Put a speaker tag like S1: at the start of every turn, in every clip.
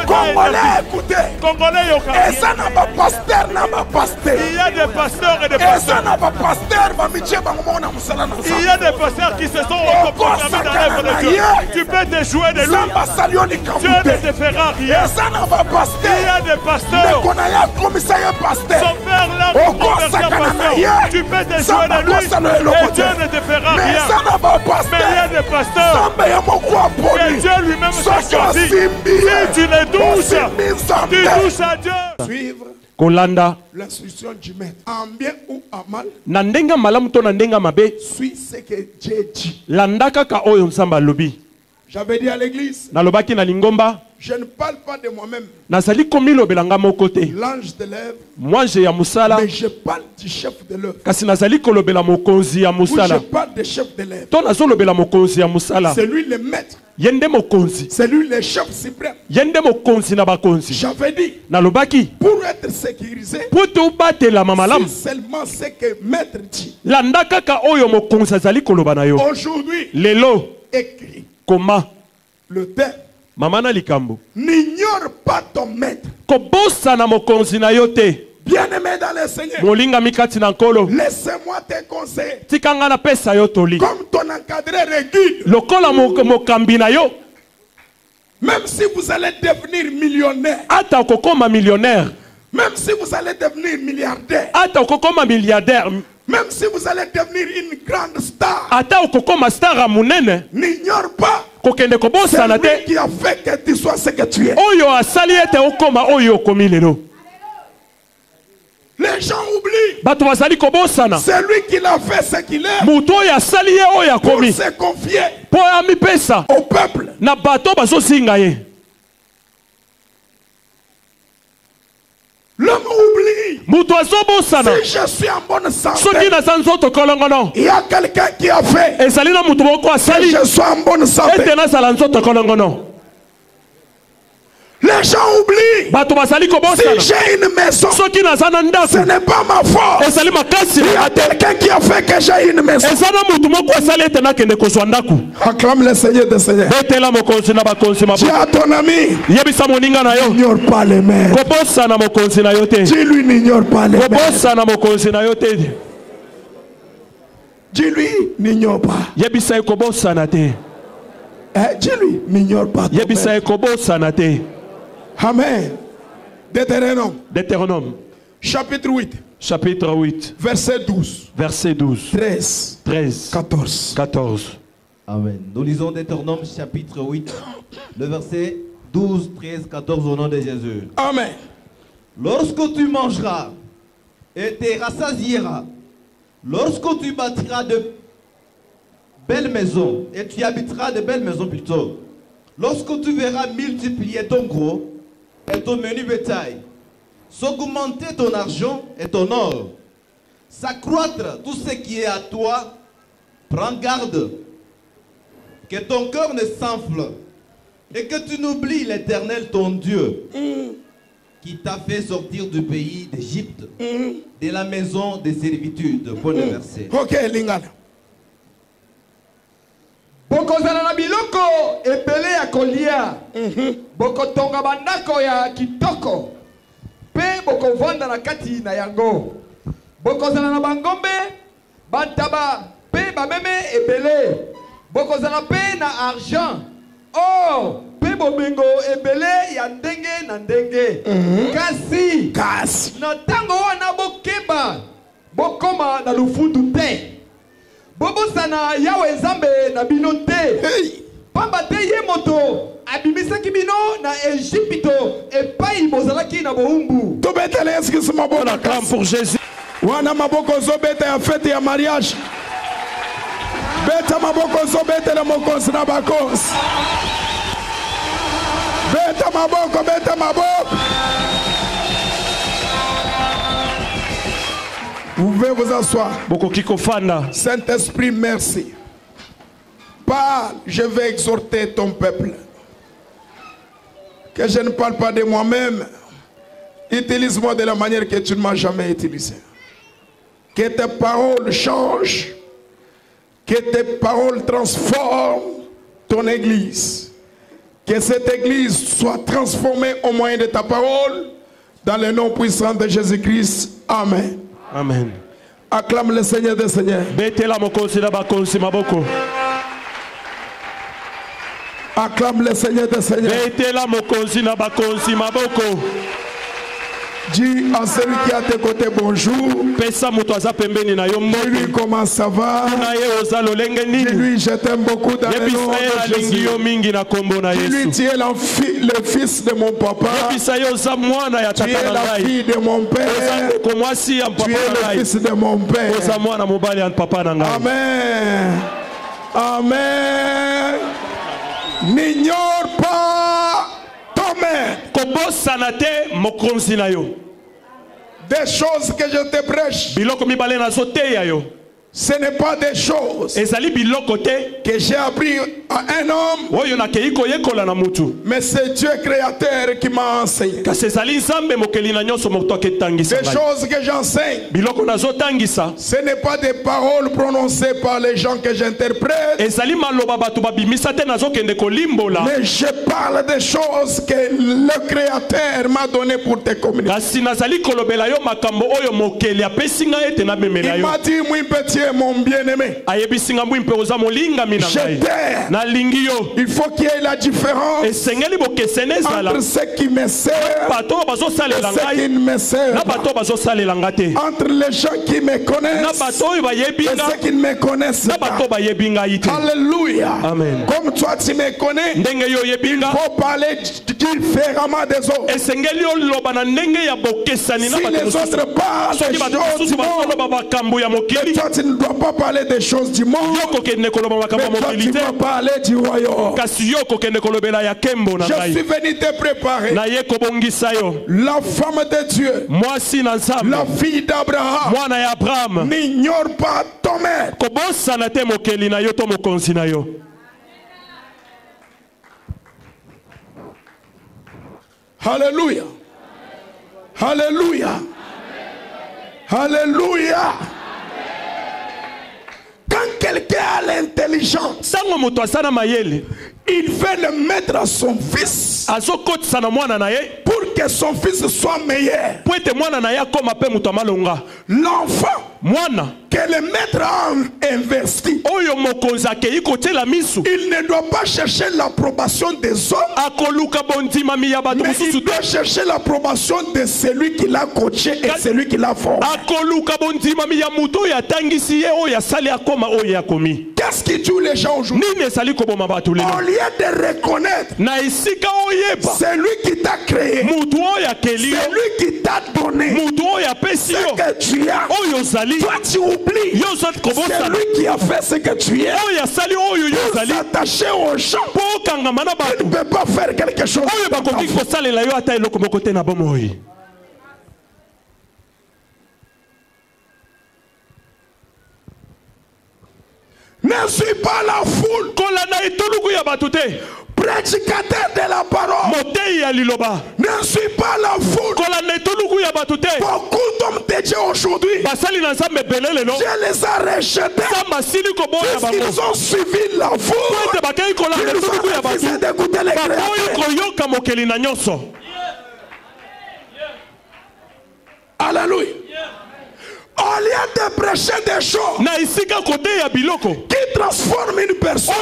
S1: Congolais, écoutez.
S2: Congolais,
S1: et ça n'a pas pasteur, n'a pas pasteur.
S2: Il y a des pasteurs et des
S1: Et ça
S2: pasteurs.
S1: n'a pas pasteur,
S2: Il y a des pasteurs qui se sont autoproclamés dans l'œuvre de Dieu. Tu peux te jouer de lui. Dieu ne te fera rien.
S1: et ça n'a pas pasteur.
S2: Il y a des pasteurs. Son père l'a converti en pasteur. Tu peux te jouer de lui et Dieu ne te fera
S1: Mais
S2: rien.
S1: ça n'a pas
S2: Mais il y a
S1: pasteur.
S2: des pasteurs que Dieu lui-même t'a choisi. Si tu les touches, tu touches à Dieu.
S1: Suivre
S3: kolanda
S1: l'instruction du maître. En bien ou en mal,
S3: na ndenga malamu to na ndenga mabe
S1: suis ce que Dieu dit.
S3: landa kaka oyo nzamba lobi.
S1: J'avais dit à l'église,
S3: Nalobaki na lingomba
S1: je ne parle pas de moi-même,
S3: nazali komilobela nga moko te.
S1: l'ange de l'œuvre,
S3: Moi ya musala
S1: mais je parle du chef de l'œuvre.
S3: kasi nazali kolobela mokonzi ya
S1: Ou je
S3: musala.
S1: parle du chef de l'œuvre.
S3: To nazolobela mokonzi ya musala.
S1: C'est lui le maître,
S3: Yende mokonzi.
S1: c'est lui le chef suprême.
S3: Yende mokonzi na bakonzi.
S1: J'avais dit,
S3: Nalobaki
S1: pour être sécurisé,
S3: poto batela mamalamu.
S1: c'est seulement ce que maître dit.
S3: Landa kaka oyo mokonzi azali koloba na yo.
S1: Aujourd'hui,
S3: Lelo
S1: écrit
S3: koma
S1: le terme.
S3: mama na likambo.
S1: N'ignore pas ton maître.
S3: Kobosa na mokonzi na yo te.
S1: Bien-aimé dans le Seigneur,
S3: Molinga mikati na nkolo.
S1: laissez-moi te conseiller.
S3: Tikanga na pesa yo toli.
S1: Comme ton encadré régule,
S3: Lokola mokambi na yo.
S1: même si vous allez devenir millionnaire,
S3: Ata okokoma millionnaire.
S1: même si vous allez devenir milliardaire,
S3: Ata okokoma milliardaire.
S1: même si vous allez devenir une grande star,
S3: Ata okokoma star ya munene.
S1: n'ignore pas,
S3: Kokende
S1: c'est
S3: kobosana te.
S1: lui qui a fait que tu sois ce que tu es.
S3: Oyo asali ete okoma oyo okomi lelo.
S1: Les gens oublient,
S3: Bato bazali kobosana.
S1: c'est lui qui l'a fait ce qu'il est
S3: Mutu oyo asali ye oyo
S1: pour
S3: akomi.
S1: se confier
S3: Po amipesa
S1: au peuple.
S3: na bato bazosinga ye.
S1: L'homme oublie,
S3: Mutu azobosana.
S1: si je suis en bonne
S3: Soki
S1: santé,
S3: naza nzoto kolongono.
S1: il y a quelqu'un qui a fait
S3: Ezali na mutu moko
S1: que
S3: asali.
S1: je sois en bonne santé.
S3: Ete nazala nzoto kolongono.
S1: Les gens oublient,
S3: Bato bazali
S1: si
S3: kobosana.
S1: j'ai une maison,
S3: Soki naza na
S1: ce
S3: ndako.
S1: n'est pas ma faute.
S3: Ezali makasi.
S1: Il y a quelqu'un qui a fait que j'ai une maison.
S3: Eza na mutu moko asali ete nakende kozwa ndako.
S1: Acclame le Seigneur des Seigneurs.
S3: Betela mokonzi na bakonzi
S1: Dis
S3: mabu.
S1: à ton ami,
S3: Yebisa moninga na yo.
S1: n'ignore pas les maîtres.
S3: Kobosana mokonzi na yo te.
S1: Dis-lui, n'ignore pas les maîtres.
S3: Kobosana mokonzi na yo te.
S1: Dis-lui, n'ignore pas.
S3: Yebisa ekobosana te.
S1: Dis-lui, n'ignore pas ton
S3: Yebisa
S1: maître.
S3: ekobosana te.
S1: Amen. Deutéronome,
S3: Deutéronome,
S1: chapitre 8,
S3: chapitre 8,
S1: verset 12,
S3: verset 12,
S1: 13,
S3: 13,
S1: 14.
S3: 14.
S4: Amen. Nous lisons Deutéronome chapitre 8, le verset 12, 13, 14 au nom de Jésus.
S1: Amen.
S4: Lorsque tu mangeras et te rassasieras, lorsque tu bâtiras de belles maisons et tu habiteras de belles maisons plutôt, lorsque tu verras multiplier ton gros et ton menu bétail, s'augmenter ton argent et ton or, s'accroître tout ce qui est à toi, prends garde que ton cœur ne s'enfle et que tu n'oublies l'Éternel ton Dieu qui t'a fait sortir du pays d'Égypte, de la maison de servitude. Point de verset.
S1: Ok, Lingala.
S5: bokozala na biloko ebele ya kolia bokotonga bandako ya kitoko mpe bokovanda na kati na yango bokozala na bangombe bantaba mpe bameme ebele bokozala mpe na argent or mpe bomengo ebele ya ndenge na ndenge kasi na ntango wana bokeba bokoma na lufundu te bobosana yawe nzambe na bino te pamba te ye moto abimisaki bino na Ejipito epai bozalaki na boumbu
S1: tobetele Yesu Kristo maboko
S3: On acclame pour Jésus.
S1: wana maboko zobeta ya fete ya mariage beta maboko zobetela mokonzi na bakonzi beta maboko vous pouvez vous asseoir.
S3: Bokoki kofanda.
S1: Saint-Esprit, merci. Parle, je vais exhorter ton peuple. Que je ne parle pas de moi-même, Utilise-moi de la manière que tu ne m'as jamais utilisé. Que tes paroles changent. Que tes paroles transforment ton église. Que cette église soit transformée au moyen de ta parole. Dans le nom puissant de Jésus-Christ. Amen.
S3: Amen.
S1: Acclame le Seigneur des Seigneurs. Acclame le Seigneur des Seigneurs. Dis à celui qui est à tes côtés bonjour. Dis-lui comment ça va. Dis-lui je t'aime beaucoup dans le nom de Jésus. Dis-lui tu es le fils de mon papa. Tu es la fille de mon père. Tu es le fils de mon père. Amen. Amen. N'ignore pas ton maître. Des choses que je te prêche, ce n'est pas des choses que j'ai appris à un homme, mais c'est Dieu créateur qui m'a enseigné. Des choses que j'enseigne, ce n'est pas des paroles prononcées par les gens que j'interprète, mais je parle des choses que le créateur m'a donné pour te communiquer. Il m'a dit, mon petit, mon bien-aimé, je t'aime. Il faut qu'il y ait la différence entre ceux qui me servent et ceux qui ne me servent pas. Entre les gens qui me connaissent et ceux qui ne me connaissent pas. Alléluia.
S3: Amen.
S1: Comme toi tu me connais, il faut parler différemment des autres. Si les autres parlent des choses du monde, mais toi tu ne dois pas parler des choses du monde, mais toi tu vas parler du royaume. Je suis venu te préparer la femme de Dieu, la fille d'Abraham. N'ignore pas ton maître. Alléluia. Alléluia. Alléluia. Quand quelqu'un a l'intelligence, il veut le mettre à son fils pour que son fils soit meilleur. L'enfant que le maître a investi, il ne doit pas chercher l'approbation des hommes, mais il doit chercher l'approbation de celui qui l'a coaché et celui qui l'a formé. Qu'est-ce qui tue les gens aujourd'hui? Au lieu de reconnaître celui qui t'a créé, celui qui t'a donné ce que tu as, toi tu oublies celui qui a fait ce que tu es. Pour s'attacher aux gens, tu ne peux pas faire quelque chose. Ne suis pas la foule, prédicateur de la parole. Ne suis pas la foule. Beaucoup d'hommes de Dieu aujourd'hui, Dieu les a rejetés parce qu'ils ont suivi la foule. Ils ont refusé d'écouter les créateurs. Alléluia. Au lieu de prêcher des choses qui transforment une personne,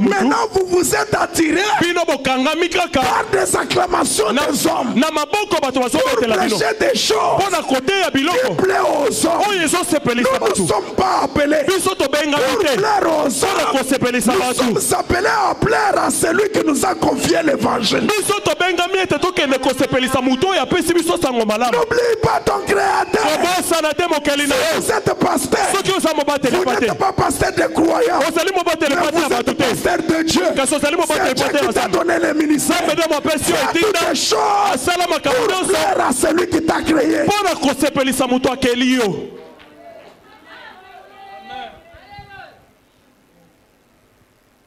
S1: maintenant vous vous êtes attirés par des acclamations des hommes pour prêcher des choses qui plaisent aux hommes. Nous ne sommes pas appelés pour plaire aux hommes. Nous sommes appelés à plaire à celui qui nous a confié l'évangile. N'oublie pas ton créateur. Si vous êtes pasteur, vous n'êtes pas pasteur de croyants, mais vous êtes pasteur de Dieu. C'est Dieu qui t'a donné le ministère. Fais toutes les choses pour plaire à celui qui t'a créé.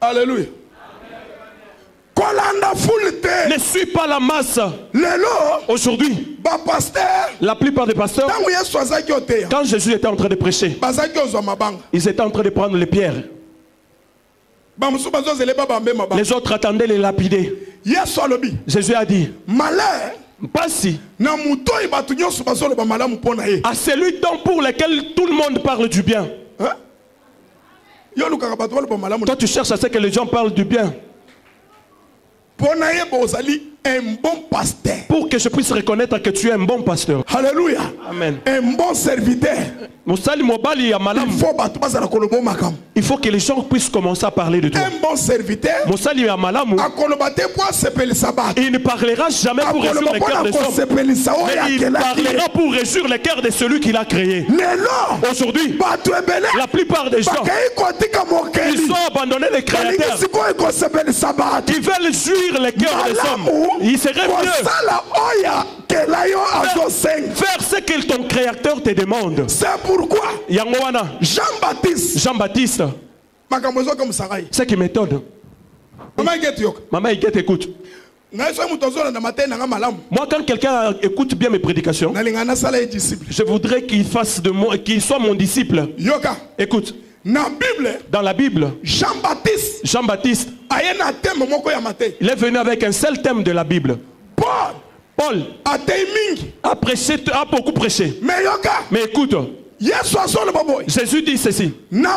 S1: Alléluia. Ne suis pas la masse. Aujourd'hui, la plupart des pasteurs, quand Jésus était en train de prêcher, ils étaient en train de prendre les pierres. Les autres attendaient les lapider. Jésus a dit, pas si à celui dont pour lequel tout le monde parle du bien. Toi tu cherches à ce que les gens parlent du bien.
S2: Un bon pasteur.
S1: Pour que je puisse reconnaître que tu es un bon pasteur.
S2: Alléluia.
S1: Amen.
S2: Un bon serviteur.
S1: Il faut que les gens puissent commencer à parler de toi.
S2: Un bon serviteur.
S1: Il ne parlera jamais pour réjouir le cœur des hommes, mais il parlera pour réjouir le cœur de celui qui l'a créé. Aujourd'hui, la plupart des gens, ils ont abandonné les créateurs. Ils veulent jouir le cœur des hommes. Il serait mieux faire ce que ton créateur te demande.
S2: C'est pourquoi
S1: Jean-Baptiste, ce qui m'étonne. Maman, écoute. Moi, quand quelqu'un écoute bien mes prédications, je voudrais qu'il fasse de moi, qu'il soit mon disciple. Écoute. Dans la Bible, Jean-Baptiste, il est venu avec un seul thème de la Bible. Paul a beaucoup prêché. Mais écoute, Jésus dit ceci: de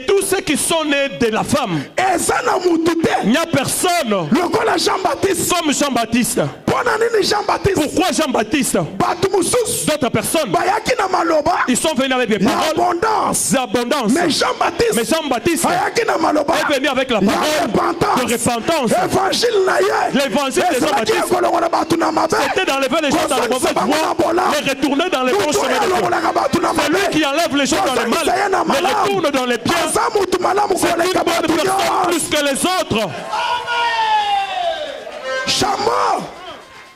S1: tous ceux qui sont nés de la femme, il n'y a personne comme Jean-Baptiste. Pourquoi Jean-Baptiste? D'autres personnes, ils sont venus avec des paroles d'abondance. Mais Jean-Baptiste est venu avec la parole de repentance. L'évangile de Jean-Baptiste, c'était d'enlever les gens dans le mauvais voie, les retourner dans les bons chemins de Dieu. Celui qui enlève les gens dans le mal, les retourne dans les biens. C'est une bonne personne plus que les autres.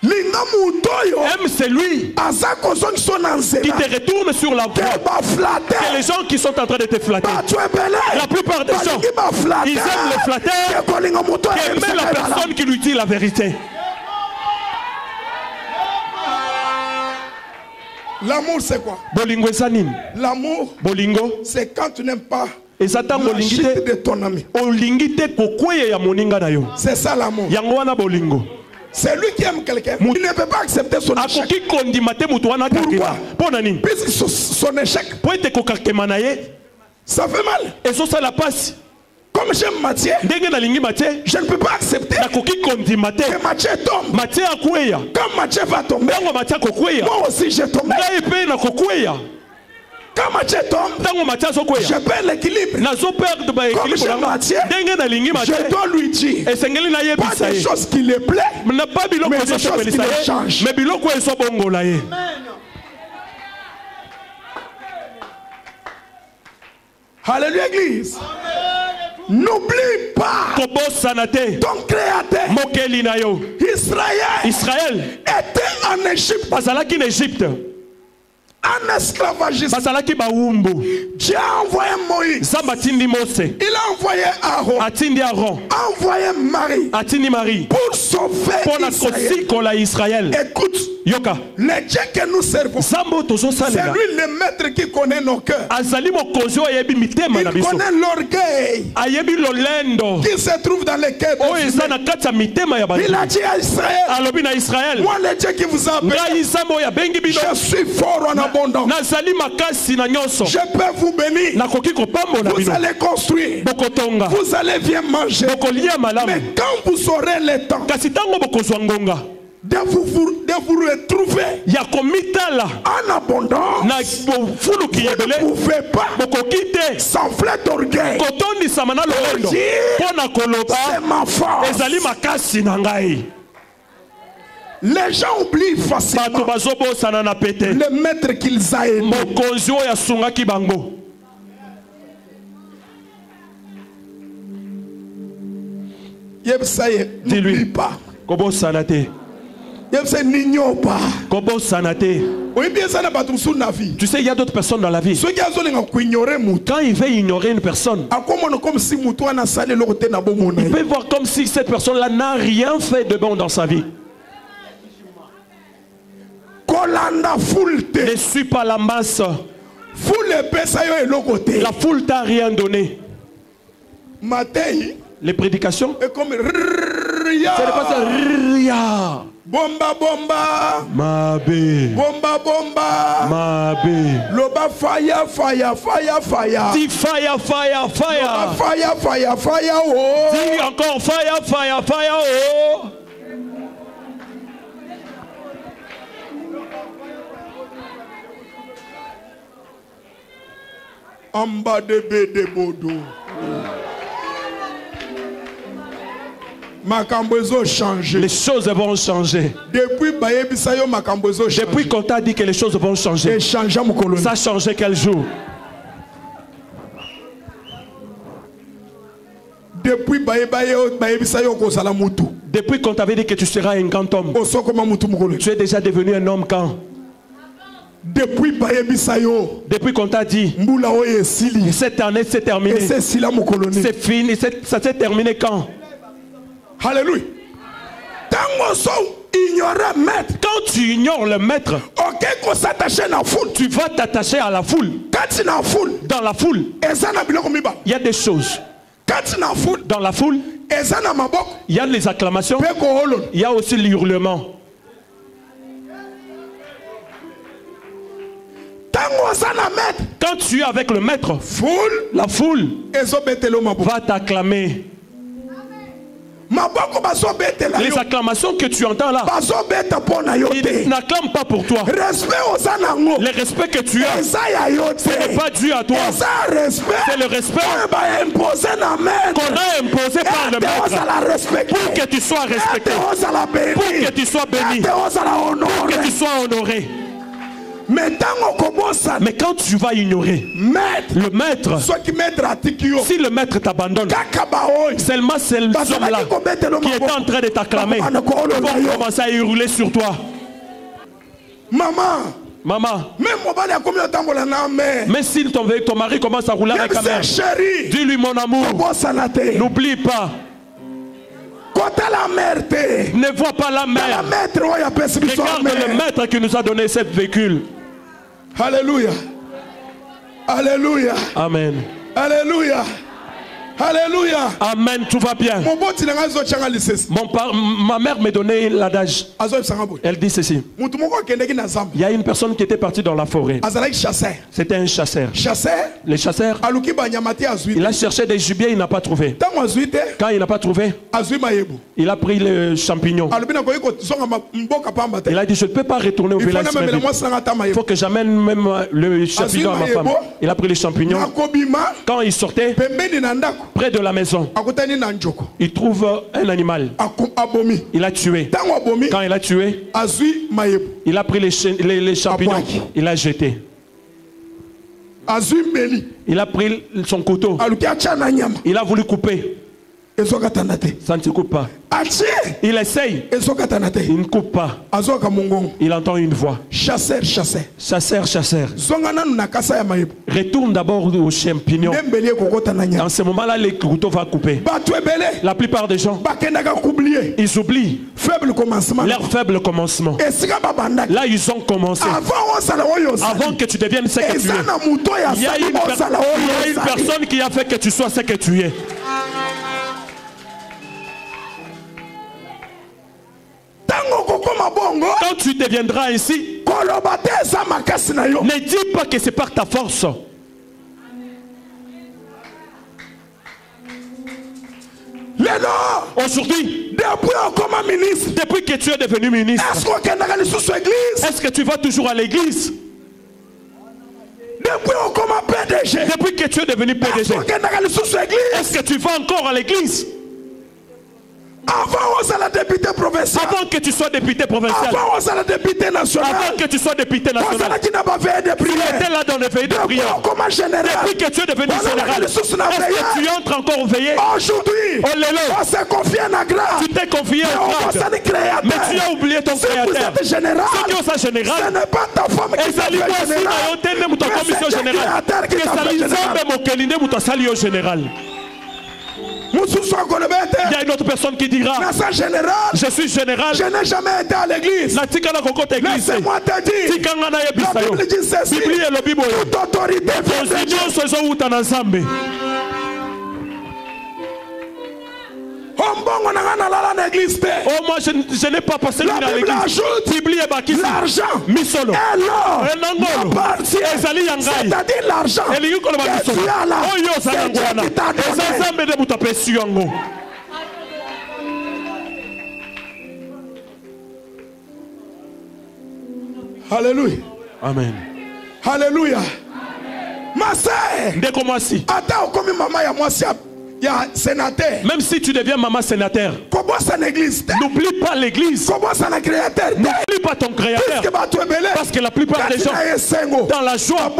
S1: Aime celui qui te retourne sur la voie, que les gens qui sont en train de te flatter. La plupart des gens, ils aiment les flatteurs qui aiment la personne qui lui dit la vérité.
S2: L'amour c'est quoi?
S1: Bolingo esanim.
S2: L'amour,
S1: bolingo,
S2: c'est quand tu n'aimes pas
S1: la chute
S2: de ton ami.
S1: C'est
S2: ça l'amour. C'est lui qui aime quelqu'un. Il ne peut pas accepter son échec. Pourquoi? Puisque son échec, ça fait mal.
S1: Et ça la passe.
S2: Comme j'aime Mathieu, je ne peux pas accepter que Mathieu tombe. Quand Mathieu va tomber, moi aussi je tombe. Quand Mathieu tombe, je perds l'équilibre. Comme j'aime Mathieu, je dois lui dire pas des choses qui le plaît, mais des choses qui le changent. Alléluia Église. N'oublie pas ton créateur. Israël était en Égypte. En esclavagisme. Dieu a envoyé Moïse. Il a envoyé Aaron. Envoyé Marie. Pour sauver Israël. Écoute. Le Dieu que nous servons, c'est lui le maître qui connaît nos cœurs. Il connaît l'orgueil qui se trouve dans les cœurs. Il a dit à Israël, moi le Dieu qui vous a appelé, je suis fort en abondance. Je peux vous bénir. Vous allez construire. Vous allez bien manger. Mais quand vous aurez le temps de vous retrouver en abondance, vous ne pouvez pas s'enfler d'orgueil. C'est ma force. Les gens oublient facilement le maître qu'ils ont aimé. N'oublie pas. Kobo sanate. Tu sais, il y a d'autres personnes dans la vie. Quand il veut ignorer une personne, il peut voir comme si cette personne-là n'a rien fait de bon dans sa vie. Ne suis pas la masse. La foule t'a rien donné. Les prédications, c'est pas ça.
S1: Bomba bomba.
S2: Mabe.
S1: Bomba bomba.
S2: Mabe.
S1: Loba fire fire fire fire.
S2: Dis fire fire fire.
S1: Loba fire fire fire oh.
S2: Dis encore fire fire fire oh.
S1: Amba de bede bodo.
S2: Les choses vont changer. Depuis qu'on t'a dit que les choses vont changer, ça a changé quel jour?
S1: Depuis
S2: qu'on t'avait dit que tu seras un grand homme, tu es déjà devenu un homme quand? Depuis qu'on t'a dit cette année c'est terminé, c'est fini, ça s'est terminé quand?
S1: Alléluia.
S2: Quand tu ignores le maître, tu vas t'attacher à la foule. Dans la foule, il y a des choses. Dans la foule, il y a les acclamations, il y a aussi l'hurlement. Quand tu es avec le maître, la foule va t'acclamer. Les acclamations que tu entends là, ils n'acclament pas pour toi. Le respect que tu as, ce n'est pas dû à toi. C'est le respect qu'on a imposé par le maître pour que tu sois respecté, pour que tu sois béni, pour que tu sois honoré. Mais quand tu vas ignorer le maître, si le maître t'abandonne, seulement c'est le homme-là qui est en train de t'acclamer, ils vont commencer à hurler sur toi. Maman, mais si ton mari commence à rouler avec ta mère, dis-lui mon amour, n'oublie pas. Ne vois pas la mère. Regarde le maître qui nous a donné cette véhicule.
S1: Alléluia. Alléluia.
S2: Amen.
S1: Alléluia. Alléluia.
S2: Amen, tout va bien. Ma mère me donnait l'adage. Elle dit ceci. Il y a une personne qui était partie dans la forêt. C'était un chasseur. Les chasseurs, il a cherché des gibiers, il n'a pas trouvé. Quand il n'a pas trouvé, il a pris le champignon. Il a dit, je ne peux pas retourner au village. Il faut que j'amène même le champignon à ma femme. Il a pris les champignons. Quand il sortait, près de la maison, il trouve un animal. Il a tué. Quand il a tué, il a pris les champignons. Il a jeté. Il a pris son couteau. Il a voulu couper. Ça ne se coupe pas. Il essaye. Il ne coupe pas. Il entend une voix. Chasseur, chasseur. Chasseur, chasseur. Retourne d'abord au champignon. Dans ce moment-là, le couteau va couper. La plupart des gens, ils oublient leur faible commencement. Là, ils ont commencé. Avant que tu deviennes ce que tu es, il y a une personne qui a fait que tu sois ce que tu es. Quand tu deviendras ainsi, ne dis pas que c'est par ta force. Aujourd'hui, depuis que tu es devenu ministre, est-ce que tu vas toujours à l'église? Depuis que tu es devenu PDG, est-ce que tu vas encore à l'église?
S1: Avant député provincial.
S2: Avant que tu sois député provincial.
S1: Avant député national.
S2: Avant que tu sois député national.
S1: Tu
S2: étais là dans les veillées de prière. Depuis que tu es devenu général. Est-ce que tu entres encore au veillées?
S1: Aujourd'hui, on s'est confié à grâce.
S2: Tu t'es confié à grâce. Mais tu as oublié ton créateur.
S1: Si général,
S2: ce général,
S1: ce n'est pas ta femme qui
S2: est général. Il y a une autre personne qui dira, je suis général,
S1: je n'ai jamais été à l'église. Laissez-moi te dire, la Bible dit ceci, toute autorité vient de Dieu.
S2: Oh, moi je n'ai pas passé
S1: la Bible ajoute l'argent et l'or m'appartient. C'est-à-dire l'argent que tu as là, c'est Dieu qui t'a donné. Alléluia.
S2: Amen.
S1: Alléluia. Ma sœur, attends comme maman ya moi il y a sénateur.
S2: Même si tu deviens maman sénateur, n'oublie pas l'église. N'oublie pas ton créateur. Parce que la plupart des gens, dans la joie,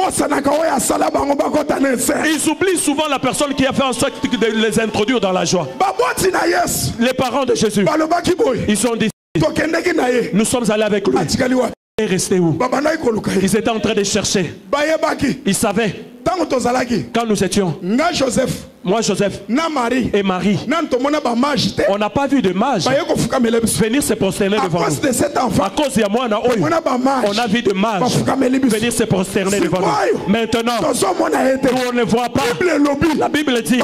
S2: ils oublient souvent la personne qui a fait en sorte de les introduire dans la joie. Les parents de Jésus, ils ont dit, nous sommes allés avec lui. Et restés où? Ils étaient en train de chercher. Ils savaient. Quand nous étions, moi Joseph et Marie, on n'a pas vu de mage venir se prosterner devant nous. À cause de moi, on a vu de mage venir se prosterner devant nous. Maintenant, nous on ne voit pas. La Bible dit,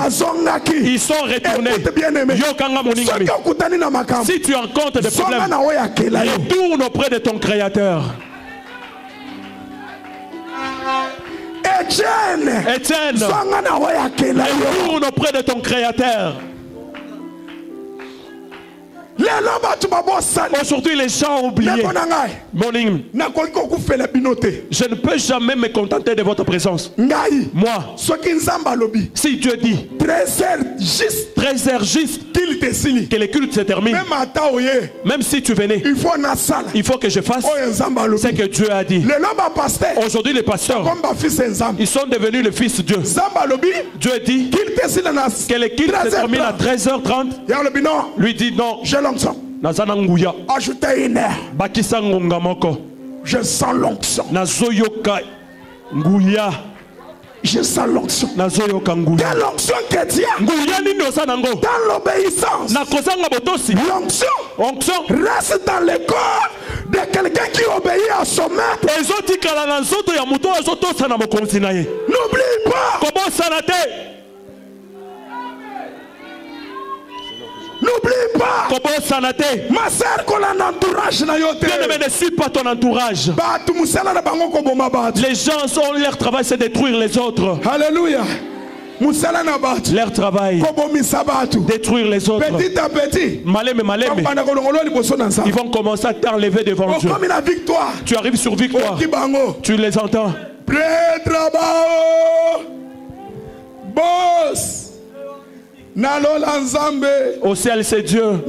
S2: ils sont retournés. Si tu rencontres des problèmes, retourne auprès de ton Créateur. Etienne, retourne auprès de ton Créateur. Aujourd'hui, les gens ont oublié. Je ne peux jamais me contenter de votre présence. Moi, si Dieu dit 13h juste que le culte se termine, même si tu venais, il faut que je fasse ce que Dieu a dit. Aujourd'hui, les pasteurs, ils sont devenus le fils de Dieu. Dieu dit que le culte se termine à 13h30. Lui dit non.
S1: Ajoutez une heure. Je sens l'onction. Je sens l'onction. Quelle onction que Dieu dans l'obéissance. L'onction reste dans le corps de quelqu'un qui obéit à son maître. N'oublie pas. N'oublie pas. Ma soeur, qu'on a un entourage.
S2: Ne suis pas ton entourage. Les gens ont leur travail, c'est détruire les autres.
S1: Alléluia.
S2: Leur travail, détruire les autres.
S1: Petit à petit,
S2: ils vont commencer à t'enlever devant Dieu. Tu arrives sur victoire. Tu les entends.
S1: Boss.
S2: Au ciel c'est Dieu.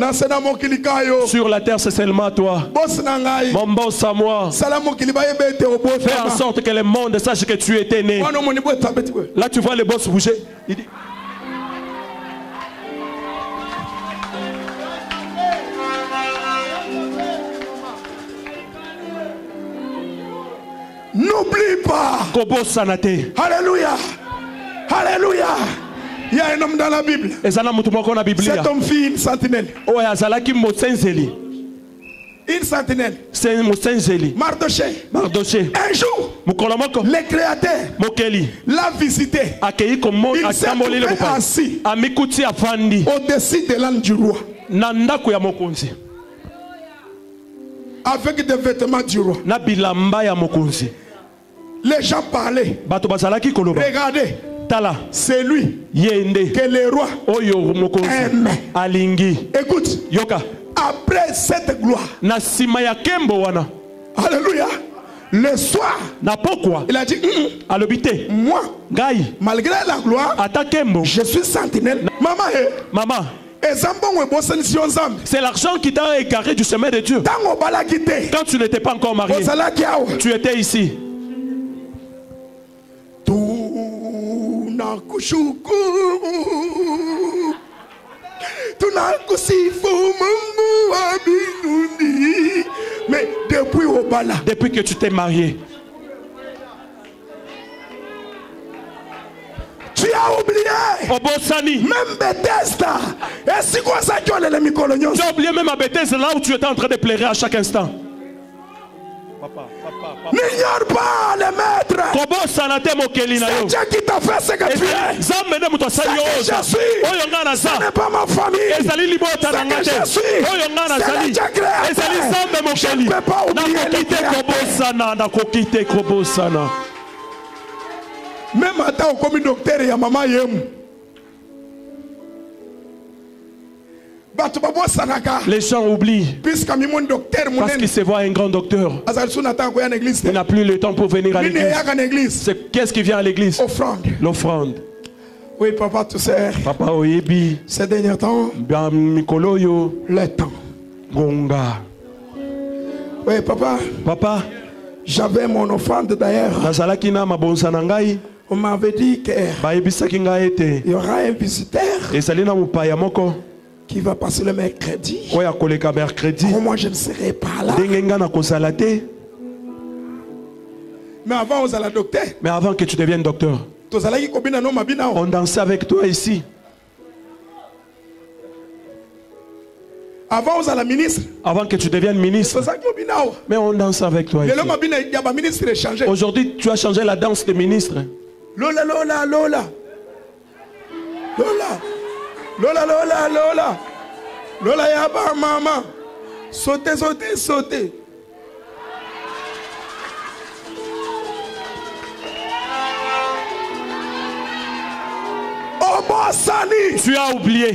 S2: Sur la terre c'est seulement toi. Mon boss à moi. Fais en sorte que le monde sache que tu étais né. Là tu vois le boss bouger. Il dit.
S1: N'oublie pas. Alléluia. Alléluia. Il y a un homme dans la Bible. Cet homme fit une sentinelle. Une sentinelle. Mardoché. Un jour, le Créateur l'a visité. Il s'est trouvé assis au-dessus de l'âne du roi. Avec des vêtements du roi. Les gens parlaient. Regardez. C'est lui que le roi aime. Écoute, après cette gloire, alléluia, le soir, il a dit moi, malgré la gloire, je suis sentinelle. Maman,
S2: C'est l'argent qui t'a égaré du chemin de Dieu. Quand tu n'étais pas encore marié, tu étais ici.
S1: Mais
S2: depuis que tu t'es marié,
S1: tu as oublié même Bethesda. Tu
S2: as oublié même à Bethesda, là où tu étais en train de pleurer à chaque instant.
S1: N'ignore pas les maîtres.
S2: C'est
S1: Dieu qui t'a fait ce que tu es. Ce que je suis, ce n'est pas ma famille. Ce que je suis, c'est le Dieu créateur. Je ne peux pas oublier le créateur. Même à temps comme docteur et maman yem.
S2: Les gens oublient parce qu'ils se voient un grand docteur. Il n'a plus le temps pour venir à l'église. Qu'est-ce qui vient à l'église? L'offrande.
S1: Oui, papa, tu sais.
S2: Papa Oyebi.
S1: Ces derniers temps. Le temps.
S2: Gonga.
S1: Oui, papa.
S2: Papa.
S1: J'avais mon offrande d'ailleurs. On m'avait dit qu'il y aura un visiteur qui va passer le mercredi. Moi je ne serai pas là. Mais avant on allait docteur.
S2: Mais avant que tu deviennes docteur, on dansait avec toi ici.
S1: Avant on allait ministre.
S2: Avant que tu deviennes ministre. Mais on danse avec toi ici. Aujourd'hui tu as changé la danse de ministre.
S1: Lola, Lola, Lola. Lola. Lola, Lola, Lola. Lola, yaba, maman. Sautez, sautez, sautez.
S2: Tu as oublié.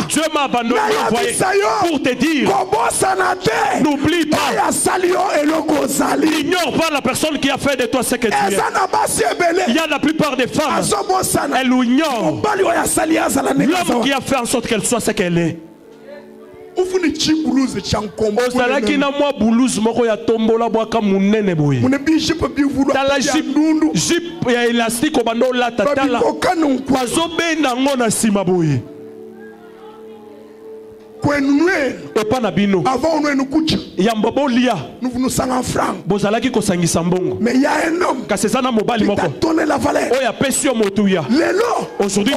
S2: Dieu m'a abandonné pour te dire, n'oublie pas. N'ignore pas la personne qui a fait de toi ce que tu es. Il y a la plupart des femmes, elles ignorent l'homme qui a fait en sorte qu'elle soit ce qu'elle est. Ozalaki na mwa blouse moko ya tombola bwaka munene boye. Tala jupe ya élastique obando la tatala. Bazobenda ngo na sima boye. Epa na bino. Yambobo lia. Bozalaki kosangisa mbongo.
S1: Mais il y a un homme
S2: kasi eza na mobali moko oyo apesi yo motuya. Aujourd'hui,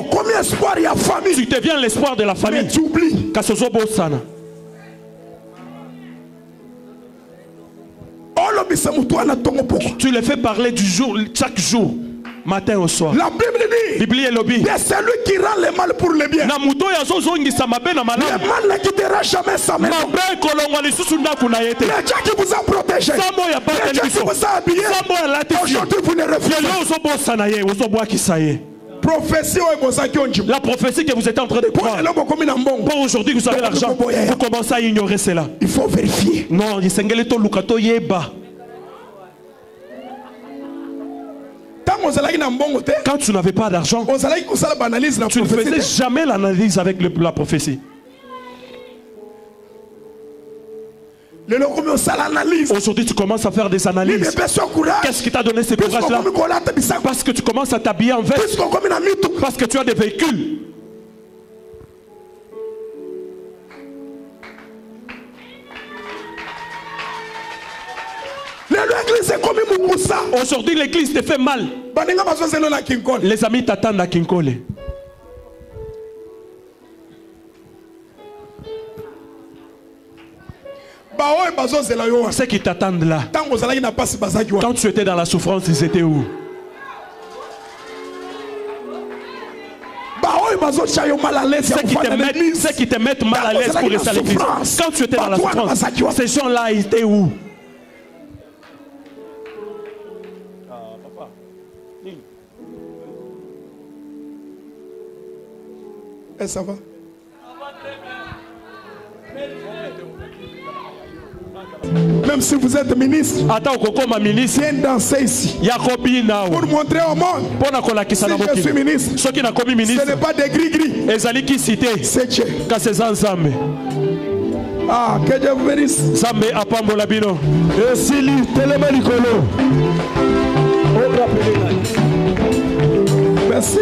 S2: tu deviens l'espoir de la famille.
S1: Mais tu oublies.
S2: Kasi ozobosana. Tu le fais parler du jour, chaque jour. Matin au soir.
S1: La Bible dit c'est celui qui rend le mal pour le bien. Le mal ne quittera jamais sa maison. Le Dieu qui vous a protégé, le Dieu qui vous a habillé, aujourd'hui vous ne refusez.
S2: La prophétie que vous êtes en train de croire. Pour aujourd'hui vous avez l'argent. Vous commencez à ignorer cela.
S1: Il faut vérifier.
S2: Non, quand tu n'avais pas d'argent, tu ne faisais jamais l'analyse avec la prophétie. Aujourd'hui, tu commences à faire des analyses. Qu'est-ce qui t'a donné ce courage-là? Parce que tu commences à t'habiller en veste. Parce que tu as des véhicules. Aujourd'hui, l'église te fait mal. Les amis t'attendent à Kinkole. Ceux qui t'attendent là, quand tu étais dans la souffrance, ils étaient où? Ceux qui te mettent mal à l'aise pour rester à l'église. Quand tu étais dans la souffrance, ces gens-là étaient où?
S1: Et ça va? Même si vous êtes ministre, viens danser ici. Pour montrer au monde. Si je suis ministre, ce n'est pas des gris-gris. C'est Dieu. Ah, que Dieu vous bénisse. Merci.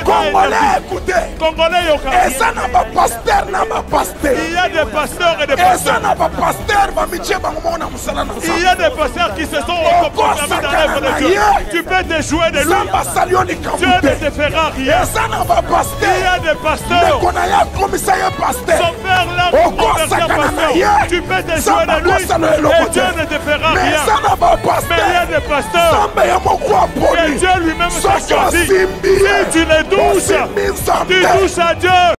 S1: Congolais, écoutez. Et ça n'a pas pasteur,
S2: il y a des pasteurs et des pasteurs. Il y a des pasteurs qui se sont reprogrammés dans l'œuvre de Dieu. Tu peux te jouer de lui. Dieu ne te fera rien. Il y a des pasteurs. Son père l'a converti en pasteur. Tu peux te jouer de lui et Dieu ne te fera rien. Mais il y a des pasteurs que Dieu lui-même t'a choisi. Si tu les touches, tu touches à Dieu.